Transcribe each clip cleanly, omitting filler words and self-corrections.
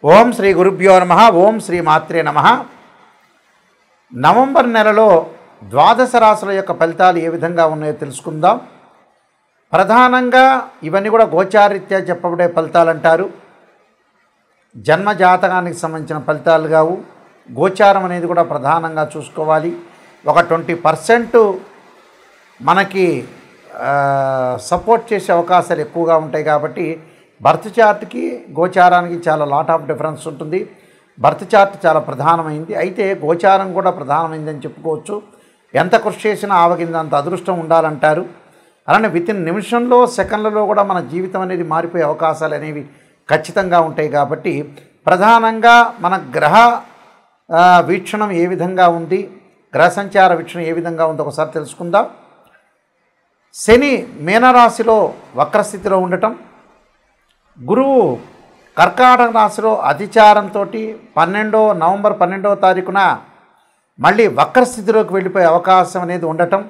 ఓం శ్రీ గురుభ్యో నమః. ఓం శ్రీ మాత్రే నమః. నవంబర్ నెలలో ద్వాదశ రాశుల యొక్క ఫలితాలు ఏ విధంగా ఉన్నాయో తెలుసుకుందాం. ప్రధానంగా ఇవన్నీ కూడా గోచారీత్యా చెప్పబడే ఫలితాలు అంటారు. జన్మ జాతకానికి సంబంధించిన ఫలితాలు కావు. గోచారం అనేది కూడా ప్రధానంగా చూసుకోవాలి. ఒక 20% మనకి సపోర్ట్ చేసే అవకాశాలు ఎక్కువగా ఉంటాయి. కాబట్టి బర్త్ చార్ట్కి గోచారానికి చాలా లాట్ ఆఫ్ డిఫరెన్స్ ఉంటుంది. బర్త్ చార్ట్ చాలా ప్రధానమైంది, అయితే గోచారం కూడా ప్రధానమైందని చెప్పుకోవచ్చు. ఎంత కృషి చేసినా ఆవగిందంత అదృష్టం ఉండాలంటారు. అలానే వితిన్ నిమిషంలో సెకండ్లలో కూడా మన జీవితం అనేది మారిపోయే అవకాశాలు అనేవి ఖచ్చితంగా ఉంటాయి. కాబట్టి ప్రధానంగా మన గ్రహ వీక్షణం ఏ విధంగా ఉంది, గ్రహ సంచార వీక్షణం ఏ విధంగా ఉందో ఒకసారి తెలుసుకుందాం. శని మీనరాశిలో వక్రస్థితిలో ఉండటం, గురువు కర్కాటక రాశిలో అతిచారంతో నవంబర్ 12వ తారీఖున మళ్ళీ వక్రస్థితిలోకి వెళ్ళిపోయే అవకాశం అనేది ఉండటం.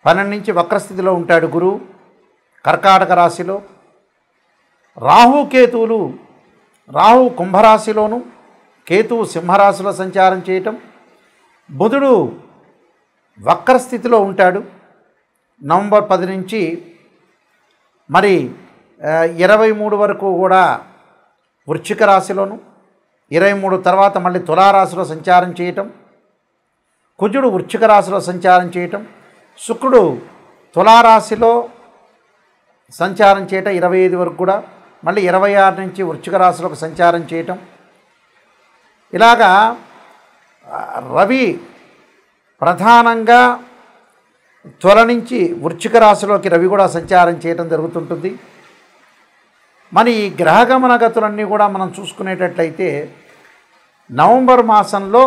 12 నుంచి వక్రస్థితిలో ఉంటాడు గురువు కర్కాటక రాశిలో. రాహుకేతువులు, రాహు కుంభరాశిలోను, కేతువు సింహరాశిలో సంచారం చేయటం. బుధుడు వక్రస్థితిలో ఉంటాడు నవంబర్ 10 నుంచి మరి 23 వరకు కూడా వృశ్చిక రాశిలోను, 23 తర్వాత మళ్ళీ తులారాశిలో సంచారం చేయటం. కుజుడు వృశ్చిక రాశిలో సంచారం చేయటం, శుక్రుడు తులారాశిలో సంచారం చేయటం 25 వరకు కూడా, మళ్ళీ 26 నుంచి వృశ్చిక రాశిలోకి సంచారం చేయటం. ఇలాగా రవి ప్రధానంగా తుల నుంచి వృశ్చిక రాశిలోకి రవి కూడా సంచారం చేయటం జరుగుతుంటుంది. మరి ఈ గ్రహగమన గతులన్నీ కూడా మనం చూసుకునేటట్లయితే నవంబర్ మాసంలో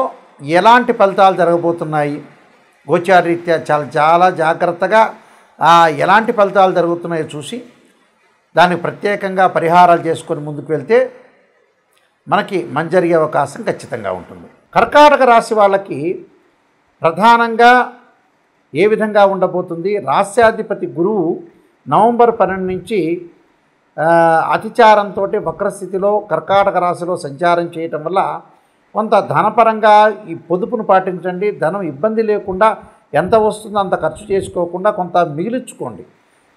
ఎలాంటి ఫలితాలు జరగబోతున్నాయి, గోచారీత్యా చాలా జాగ్రత్తగా ఎలాంటి ఫలితాలు జరుగుతున్నాయో చూసి దానికి ప్రత్యేకంగా పరిహారాలు చేసుకొని ముందుకు వెళ్తే మనకి మంచి జరిగే అవకాశం ఖచ్చితంగా ఉంటుంది. కర్కాటక రాశి వాళ్ళకి ప్రధానంగా ఏ విధంగా ఉండబోతుంది, రాస్యాధిపతి గురువు నవంబర్ 12 నుంచి అతిచారంతో వక్రస్థితిలో కర్కాటక రాశిలో సంచారం చేయటం వల్ల కొంత ధనపరంగా ఈ పొదుపును పాటించండి. ధనం ఇబ్బంది లేకుండా ఎంత వస్తుందో అంత ఖర్చు చేసుకోకుండా కొంత మిగిలించుకోండి.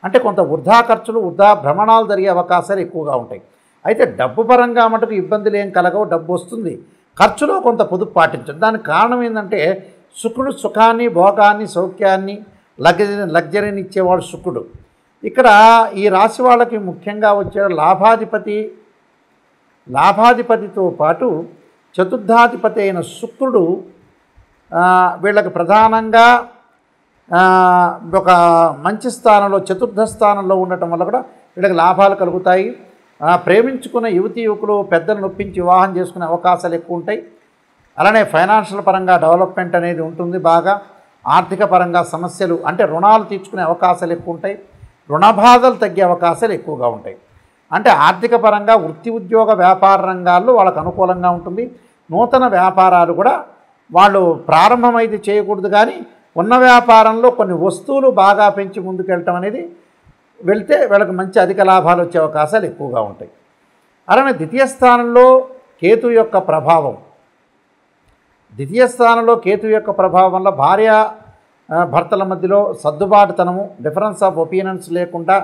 అంటే కొంత వృధా ఖర్చులు, వృధా భ్రమణాలు జరిగే అవకాశాలు ఎక్కువగా ఉంటాయి. అయితే డబ్బు పరంగా మటుకు ఇబ్బందులు ఏం కలగవు, డబ్బు వస్తుంది. ఖర్చులో కొంత పొదుపు పాటించండి. దానికి కారణం ఏంటంటే శుక్రుడు సుఖాన్ని, భోగాన్ని, సౌఖ్యాన్ని, లగ్జరీని ఇచ్చేవాడు శుక్రుడు. ఇక్కడ ఈ రాశి వాళ్ళకి ముఖ్యంగా వచ్చే లాభాధిపతితో పాటు చతుర్థాధిపతి అయిన శుక్రుడు వీళ్ళకి ప్రధానంగా ఒక మంచి స్థానంలో, చతుర్థ స్థానంలో ఉండటం వల్ల కూడా వీళ్ళకి లాభాలు కలుగుతాయి. ప్రేమించుకున్న యువతీ యువకులు పెద్దలు నొప్పించి వివాహం చేసుకునే అవకాశాలు ఎక్కువ ఉంటాయి. అలానే ఫైనాన్షియల్ పరంగా డెవలప్మెంట్ అనేది ఉంటుంది బాగా. ఆర్థిక పరంగా సమస్యలు అంటే రుణాలు తీర్చుకునే అవకాశాలు ఎక్కువ ఉంటాయి. రుణ బాధలు తగ్గే అవకాశాలు ఎక్కువగా ఉంటాయి. అంటే ఆర్థిక పరంగా వృత్తి, ఉద్యోగ, వ్యాపార రంగాల్లో వాళ్ళకు అనుకూలంగా ఉంటుంది. నూతన వ్యాపారాలు కూడా వాళ్ళు ప్రారంభమైతే చేయకూడదు, కానీ ఉన్న వ్యాపారంలో కొన్ని వస్తువులు బాగా పెంచి ముందుకెళ్ళటం అనేది వెళ్తే వీళ్ళకి మంచి అధిక లాభాలు వచ్చే అవకాశాలు ఎక్కువగా ఉంటాయి. అలానే ద్వితీయ స్థానంలో కేతు యొక్క ప్రభావం వల్ల భార్య భర్తల మధ్యలో సర్దుబాటుతనము, డిఫరెన్స్ ఆఫ్ ఒపీనియన్స్ లేకుండా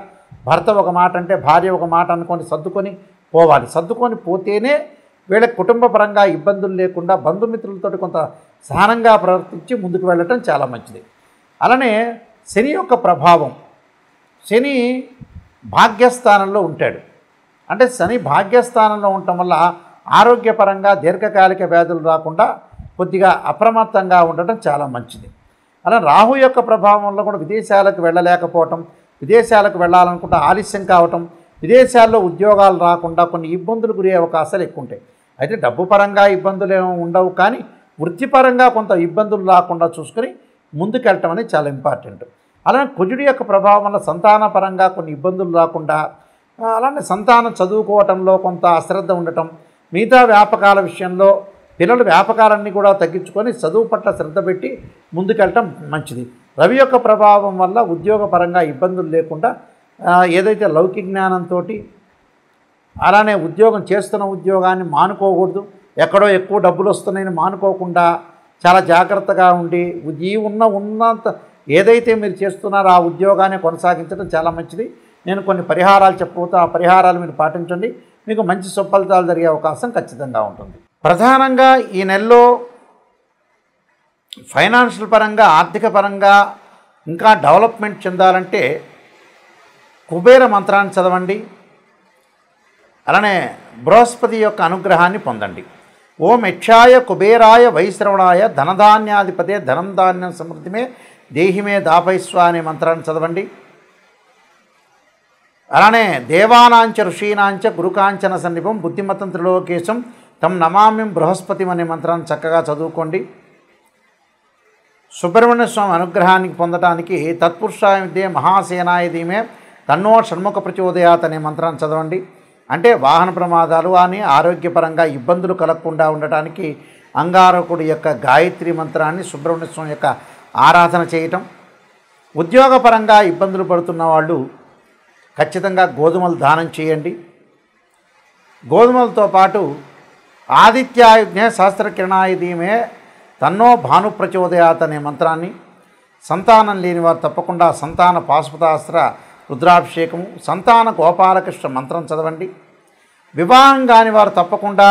భర్త ఒక మాట అంటే భార్య ఒక మాట అనుకొని సర్దుకొని పోవాలి. సర్దుకొని పోతేనే వీళ్ళకి కుటుంబ పరంగా ఇబ్బందులు లేకుండా బంధుమిత్రులతో కొంత సహనంగా ప్రవర్తించి ముందుకు వెళ్ళటం చాలా మంచిది. అలానే శని యొక్క ప్రభావం, శని భాగ్యస్థానంలో ఉంటాడు. అంటే శని భాగ్యస్థానంలో ఉండటం వల్ల ఆరోగ్యపరంగా దీర్ఘకాలిక వ్యాధులు రాకుండా కొద్దిగా అప్రమత్తంగా ఉండటం చాలా మంచిది. అలా రాహు యొక్క ప్రభావంలో కూడా విదేశాలకు వెళ్ళలేకపోవటం, విదేశాలకు వెళ్ళాలనుకుంటే ఆలస్యం కావటం, విదేశాల్లో ఉద్యోగాలు రాకుండా కొన్ని ఇబ్బందులు గురే అవకాశాలు ఎక్కువ ఉంటాయి. అయితే డబ్బు పరంగా ఇబ్బందులు ఏమీ ఉండవు, కానీ వృత్తిపరంగా కొంత ఇబ్బందులు రాకుండా చూసుకొని ముందుకెళ్ళటం అనేది చాలా ఇంపార్టెంట్. అలానే కుజుడి యొక్క ప్రభావం వల్ల సంతానపరంగా కొన్ని ఇబ్బందులు రాకుండా, అలానే సంతానం చదువుకోవటంలో కొంత అశ్రద్ధ ఉండటం, మిగతా వ్యాపకాల విషయంలో పిల్లలు వ్యాపకాలన్నీ కూడా తగ్గించుకొని చదువు పట్ల శ్రద్ధ పెట్టి ముందుకెళ్ళటం మంచిది. రవి యొక్క ప్రభావం వల్ల ఉద్యోగపరంగా ఇబ్బందులు లేకుండా ఏదైతే లౌకిక జ్ఞానంతో అలానే ఉద్యోగం చేస్తున్న ఉద్యోగాన్ని మానుకోకూడదు. ఎక్కడో ఎక్కువ డబ్బులు వస్తున్నాయని మానుకోకుండా చాలా జాగ్రత్తగా ఉండి ఉన్నంత ఏదైతే మీరు చేస్తున్నారో ఆ ఉద్యోగాన్ని కొనసాగించడం చాలా మంచిది. నేను కొన్ని పరిహారాలు చెప్పబోతా, ఆ పరిహారాలు మీరు పాటించండి, మీకు మంచి సుఫలితాలు జరిగే అవకాశం ఖచ్చితంగా ఉంటుంది. ప్రధానంగా ఈ నెలలో ఫైనాన్షియల్ పరంగా, ఆర్థిక పరంగా ఇంకా డెవలప్మెంట్ చెందాలంటే కుబేర మంత్రాన్ని చదవండి. అలానే బృహస్పతి యొక్క అనుగ్రహాన్ని పొందండి. ఓం యక్షాయ కుబేరాయ వైశ్రవణాయ ధనధాన్యాధిపతే ధనం ధాన్యం సమృద్ధిమే దేహిమే దాపైస్వ అనే మంత్రాన్ని చదవండి. అలానే దేవానాంచ ఋషీనాంచ గురుకాంచన సన్నిపం బుద్ధిమతం త్రిలోకేశం తం నమామ్యం బృహస్పతిం అనే మంత్రాన్ని చక్కగా చదువుకోండి. సుబ్రహ్మణ్య స్వామి అనుగ్రహానికి పొందడానికి తత్పురుషాయ విద్యే మహాసేనాయ ధీమే తన్నో షణ్ముఖ ప్రచోదయాత్ అనే మంత్రాన్ని చదవండి. అంటే వాహన ప్రమాదాలు అని ఆరోగ్యపరంగా ఇబ్బందులు కలగకుండా ఉండటానికి అంగారకుడి యొక్క గాయత్రి మంత్రాన్ని, సుబ్రహ్మణ్య స్వామి యొక్క ఆరాధన చేయటం. ఉద్యోగపరంగా ఇబ్బందులు పడుతున్న వాళ్ళు ఖచ్చితంగా గోధుమలు దానం చేయండి. గోధుమలతో పాటు ఆదిత్యాయుజ్ఞ సహస్రకిరణాయ ధీమే తన్నో భాను ప్రచోదయాత్ అనే మంత్రాన్ని, సంతానం లేని వారు తప్పకుండా సంతాన పాశుపతాస్త్ర రుద్రాభిషేకము, సంతాన గోపాలకృష్ణ మంత్రం చదవండి. వివాహం కాని వారు తప్పకుండా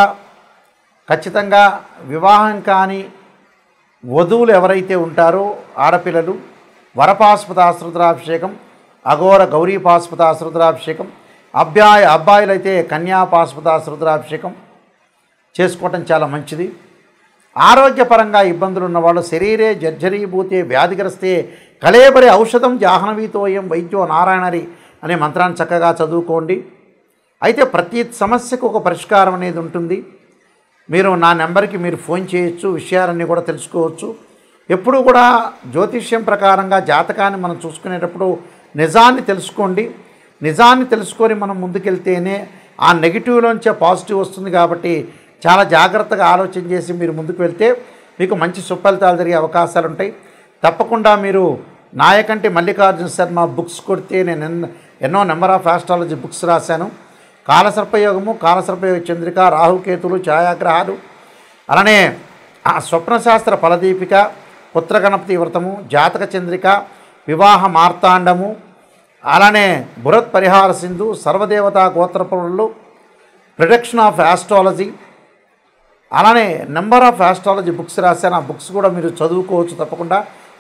ఖచ్చితంగా వివాహం కాని వధువులు ఎవరైతే ఉంటారో ఆడపిల్లలు వరపాశుపతాస్త్ర రుద్రాభిషేకం, అఘోర గౌరీ పాశుపతాస్త్ర రుద్రాభిషేకం, అబ్బాయిలైతే కన్యా పాశుపతాస్త్ర రుద్రాభిషేకం చేసుకోవటం చాలా మంచిది. ఆరోగ్యపరంగా ఇబ్బందులు ఉన్నవాళ్ళు శరీరే జర్జరీభూతే వ్యాధిగ్రస్తే కళేబరి ఔషధం జాహ్నవీతోయం వైద్యో నారాయణరి అనే మంత్రాన్ని చక్కగా చదువుకోండి. అయితే ప్రతి సమస్యకు ఒక పరిష్కారం అనేది ఉంటుంది. మీరు నా నెంబర్కి మీరు ఫోన్ చేయొచ్చు, విషయాలన్నీ కూడా తెలుసుకోవచ్చు. ఎప్పుడు కూడా జ్యోతిష్యం ప్రకారంగా జాతకాన్ని మనం చూసుకునేటప్పుడు నిజాన్ని తెలుసుకోండి. నిజాన్ని తెలుసుకొని మనం ముందుకెళ్తేనే ఆ నెగిటివ్లోంచే పాజిటివ్ వస్తుంది. కాబట్టి చాలా జాగ్రత్తగా ఆలోచన చేసి మీరు ముందుకు వెళ్తే మీకు మంచి సుఫలితాలు జరిగే అవకాశాలు ఉంటాయి. తప్పకుండా మీరు నాయకంటి మల్లికార్జున శర్మ బుక్స్ కొడితే నేను ఎన్నో నెంబర్ ఆఫ్ ఆస్ట్రాలజీ బుక్స్ రాశాను. కాలసర్పయోగము, కాలసర్పయోగ చంద్రిక, రాహుకేతులు, ఛాయాగ్రహాలు, అలానే స్వప్నశాస్త్ర ఫలదీపిక, పుత్రగణపతి వ్రతము, జాతక చంద్రిక, వివాహ మార్తాండము, అలానే బృహత్ పరిహార సింధు, సర్వదేవతా గోత్రపురులు, ప్రొడక్షన్ ఆఫ్ ఆస్ట్రాలజీ, అలానే నెంబర్ ఆఫ్ ఆస్ట్రాలజీ బుక్స్ రాశాను. ఆ బుక్స్ కూడా మీరు చదువుకోవచ్చు. తప్పకుండా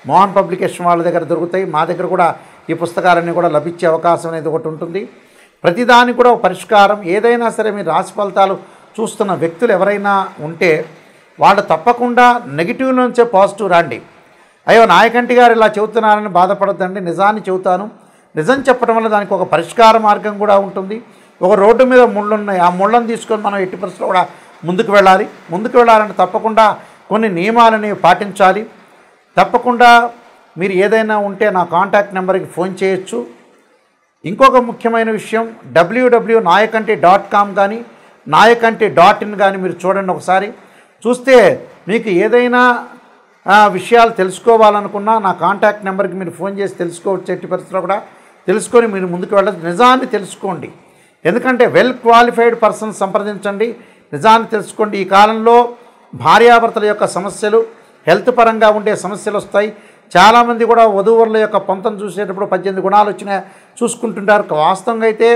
మోహన్ పబ్లికేషన్ వాళ్ళ దగ్గర దొరుకుతాయి. మా దగ్గర కూడా ఈ పుస్తకాలన్నీ కూడా లభించే అవకాశం అనేది ఒకటి ఉంటుంది. ప్రతిదానికి కూడా ఒక పరిష్కారం. ఏదైనా సరే మీరు రాశి ఫలితాలు చూస్తున్న వ్యక్తులు ఎవరైనా ఉంటే వాళ్ళు తప్పకుండా నెగిటివ్ నుంచే పాజిటివ్ రండి. అయ్యో నాయకంటి గారు ఇలా చెబుతున్నారని బాధపడద్దండి, నిజాన్ని చెబుతాను. నిజం చెప్పడం వల్ల దానికి ఒక పరిష్కార మార్గం కూడా ఉంటుంది. ఒక రోడ్డు మీద ముళ్ళు ఉన్నాయి, ఆ ముళ్ళను తీసుకొని మనం ఎట్టి పరిస్థితుల్లో కూడా ముందుకు వెళ్ళాలంటే తప్పకుండా కొన్ని నియమాలని పాటించాలి. తప్పకుండా మీరు ఏదైనా ఉంటే నా కాంటాక్ట్ నెంబర్కి ఫోన్ చేయొచ్చు. ఇంకొక ముఖ్యమైన విషయం, www.nayakanti.com కానీ nayakanti.in కానీ మీరు చూడండి. ఒకసారి చూస్తే మీకు ఏదైనా విషయాలు తెలుసుకోవాలనుకున్నా నా కాంటాక్ట్ నెంబర్కి మీరు ఫోన్ చేసి తెలుసుకోవచ్చు. ఎట్టి పరిస్థితుల్లో కూడా తెలుసుకొని మీరు ముందుకు వెళ్ళచ్చు. నిజాన్ని తెలుసుకోండి. ఎందుకంటే వెల్ క్వాలిఫైడ్ పర్సన్ సంప్రదించండి, నిజాన్ని తెలుసుకోండి. ఈ కాలంలో భార్యాభర్తల యొక్క సమస్యలు, హెల్త్ పరంగా ఉండే సమస్యలు వస్తాయి. చాలామంది కూడా వధూవరుల యొక్క పొంతం చూసేటప్పుడు 18 గుణాలు వచ్చినా చూసుకుంటుంటారు. వాస్తవంగా అయితే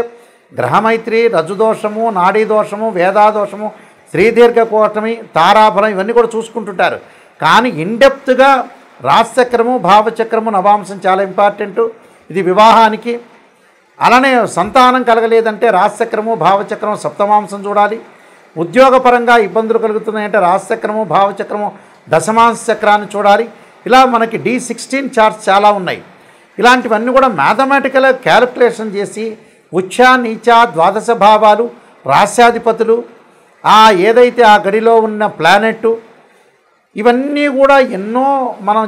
గ్రహమైత్రి, రజుదోషము, నాడీ దోషము, వేదాదోషము, శ్రీదీర్ఘకోటమి, తారాఫలం ఇవన్నీ కూడా చూసుకుంటుంటారు. కానీ ఇన్డెప్త్గా రాశిచక్రము, భావచక్రము, నవాంశం చాలా ఇంపార్టెంటు. ఇది వివాహానికి. అలానే సంతానం కలగలేదంటే రాశిచక్రము, భావచక్రము, సప్తమాంశం చూడాలి. ఉద్యోగపరంగా ఇబ్బందులు కలుగుతున్నాయంటే రాశిచక్రము, భావచక్రము, దశమాంశ చక్రాన్ని చూడాలి. ఇలా మనకి D16 చార్ట్స్ చాలా ఉన్నాయి. ఇలాంటివన్నీ కూడా మ్యాథమెటికల్ క్యాలిక్యులేషన్ చేసి ఉచ్చ, నీచ, ద్వాదశ భావాలు, రాశ్యాధిపతులు, ఏదైతే ఆ గడిలో ఉన్న ప్లానెట్, ఇవన్నీ కూడా ఎన్నో మనం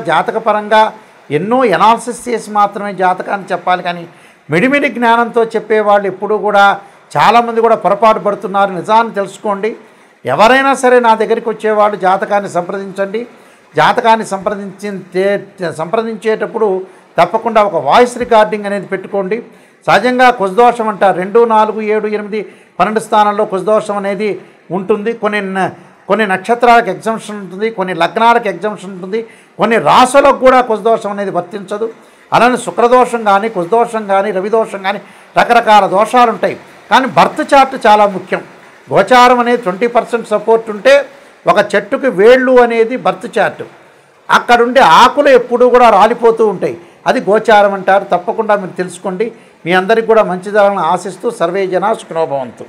జాతకపరంగా ఎన్నో ఎనాలిసిస్ చేసి మాత్రమే జాతకాన్ని చెప్పాలి. కానీ మిడిమిడి జ్ఞానంతో చెప్పేవాళ్ళు ఎప్పుడూ కూడా చాలామంది కూడా పొరపాటు పడుతున్నారు. నిజాన్ని తెలుసుకోండి. ఎవరైనా సరే నా దగ్గరికి వచ్చేవాళ్ళు జాతకాన్ని సంప్రదించండి. జాతకాన్ని సంప్రదించేటప్పుడు తప్పకుండా ఒక వాయిస్ రికార్డింగ్ అనేది పెట్టుకోండి. సహజంగా కుజదోషం అంటారు 2, 4, 7, 8, 12 స్థానాల్లో కుజదోషం అనేది ఉంటుంది. కొన్ని నక్షత్రాలకు ఎగ్జంప్షన్ ఉంటుంది, కొన్ని లగ్నాలకు ఎగ్జంప్షన్ ఉంటుంది, కొన్ని రాశులకు కూడా కుజదోషం అనేది వర్తించదు. అలానే శుక్రదోషం కానీ, కుజదోషం కానీ, రవిదోషం కానీ రకరకాల దోషాలు ఉంటాయి. కానీ బర్త్ చార్ట్ చాలా ముఖ్యం. గోచారం అనేది 20% సపోర్ట్ ఉంటే ఒక చెట్టుకి వేళ్ళు అనేది బర్త్ చార్ట్. అక్కడుండే ఆకులు ఎప్పుడూ కూడా రాలిపోతూ ఉంటాయి. అది గోచారం అంటారు. తప్పకుండా మీరు తెలుసుకోండి. మీ అందరికీ కూడా మంచి జరగాలని ఆశిస్తూ సర్వే జనా సుఖినో భవంతు.